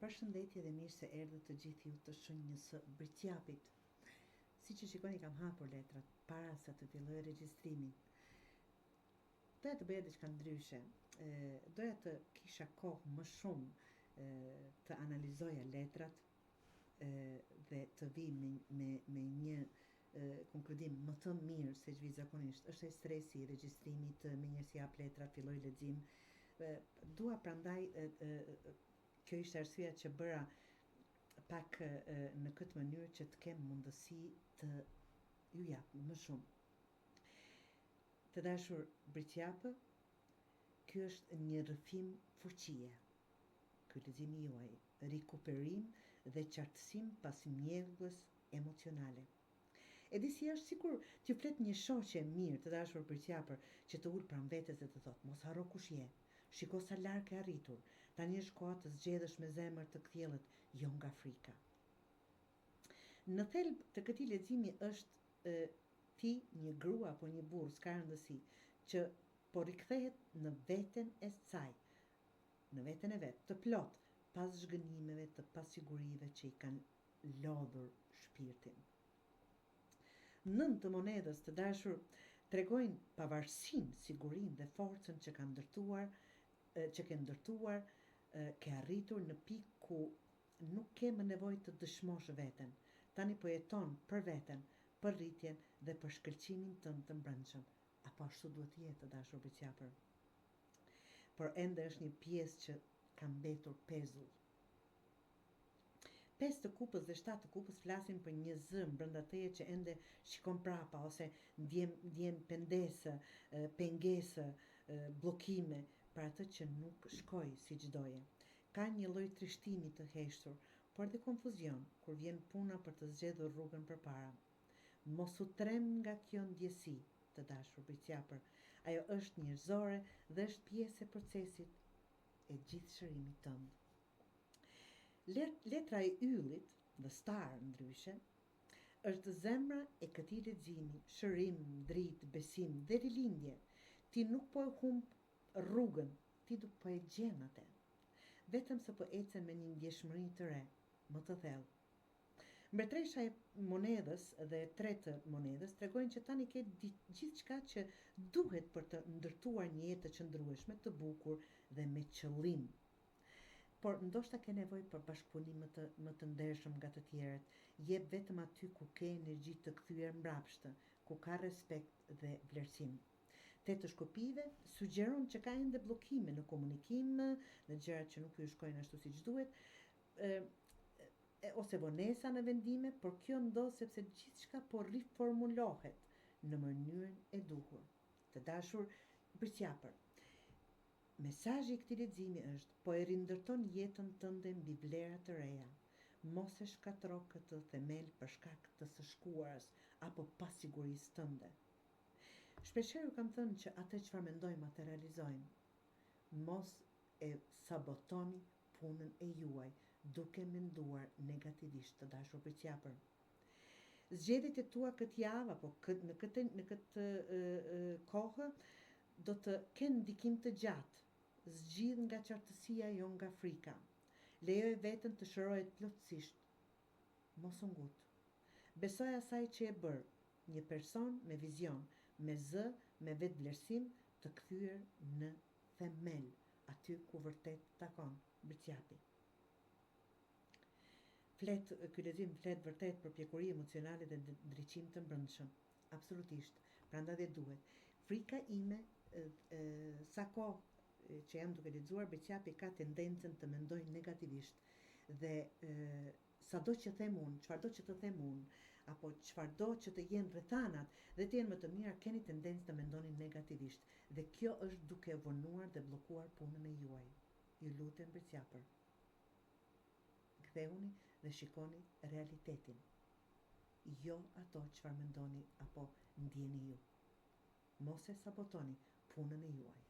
Përshëndetje dhe mirë se erdhët të gjithë ju të shënjës së Britjapit. Si që shikoni kam hapur letrat para se të filloj regjistrimin. Doja të bëja diçka ndryshe. Doja të kisha kohë më shumë të analizoja letrat dhe të vi me një konkludim më të mirë se ç'vi zakonisht. Është e stresi i regjistrimit, me njësi hap letrat, filloj lexim. Dua prandaj kjo ishte arsyeja që bëra pak në këtë mënyrë që të kem mundësi të ju jap më shumë. Të dashur Britjapë, ky është një rrëfim fuqie. Ky leximi juaj, rikuperim dhe qartësim pas mjedhjes emocionale. E di si është, sikur t'ju flet një shoqe mirë, të dashur Britjapër, që të ul pranë vetes dhe të thotë, mos harro kush je. Shiko sa larg e arritur. Tani është koha të zgjedhësh me zemër të kthjellët, jo nga frika. Në thelb të këtij leximi është ti një grua apo një burr, s'ka rëndësi, që po rikthehet në veten e saj, në veten e vet, të plot, pas zhgënjimeve, të pasigurive që i kanë lodhur shpirtin. 9 të monedhës, të dashur, tregojnë pavarësinë, sigurinë dhe forcën që ke ndërtuar, ke arritur në pikë ku nuk ke më nevojë të dëshmosh veten. Tani po jeton për veten, për rritjen dhe për shkëlqimin tënd të brendshëm. Apo ashtu duhet të jetë, të dashur Britjapër. Por ende është një pjesë që ka mbetur pezull. 5 të kupës dhe 7 të kupës flasin për një zë brenda teje që ende shikon prapa ose ndjen pengesë, bllokime për atë që nuk shkoi siç doje. Ka një lloj trishtimi të heshtur, por dhe konfuzion kur vjen puna për të zgjedhur rrugën përpara. Mos u trem nga kjo ndjesi, të dashur Britjapër. Ajo është njerëzore dhe është pjesë e procesit e gjithë shërimit tënd. Letra e yllit, the star ndryshe, është zemra e këtij leximi, shërim, dritë, besim dhe rilindje. Ti nuk po e humb rrugën, ti po e gjen atë. Vetëm se po ecën me një ndjeshmëri të re, më të thellë. Mbretëresha e monedhës dhe 3 të monedhës tregojnë që tani ke gjithçka që duhet për të ndërtuar një jetë të qëndrueshme, të bukur dhe me qëllim. Por ndoshta ke nevojë për bashkëpunim më të ndershëm nga të tjerët. Jep vetëm aty ku ke energji të kthyer mbrapsht, ku ka respekt dhe vlerësim. 8 të shkopive sugjeron që ka ende bllokime në komunikim, në gjërat që nuk ju shkojnë ashtu siç duhet, ose vonesa në vendime, por kjo ndodh sepse gjithçka po riformulohet në mënyrën e duhur. Të dashur Britjapër, mesazhi i këtij leximi është: po e rindërton jetën tënde mbi vlera të reja. Mos e shkatërro këtë themel për shkak të së shkuarës apo pasigurisë tënde. Shpeshherë kam thënë që atë çfarë mendojmë atë realizojmë. Mos e sabotoni punën e juaj duke menduar negativisht, të dashur Britjapër. Zgjedhjet e tua këtë javë apo në këtë kohë do të kenë ndikim të gjatë. Zgjidh nga qartësia, jo nga frika. Lejoje veten të shërohet plotësisht. Mos u ngut. Besoj asaj që e bër, një person me vizion, me zë, me vetvlerësim, të kthyer në themel, aty ku vërtet takon Britjapi. Ky lexim flet vërtet për pjekuri emocionale dhe ndriçim të brendshëm. Absolutisht. Prandaj dhe duhet. Frika ime, sa kohë që jam duke lexuar, Britjapi ka tendencën të mendoj negativisht dhe sado që them unë, çfarëdo që të them unë, apo çfarëdo që të jenë rrethanat dhe të jenë më të mira, keni tendencë të mendoni negativisht. Dhe kjo është duke vonuar dhe bllokuar punën e juaj. Ju lutem Britjapër, kthehuni dhe shikoni realitetin, jo ato çfarë mendoni apo ndjeni ju. Mos e sabotoni punën e juaj.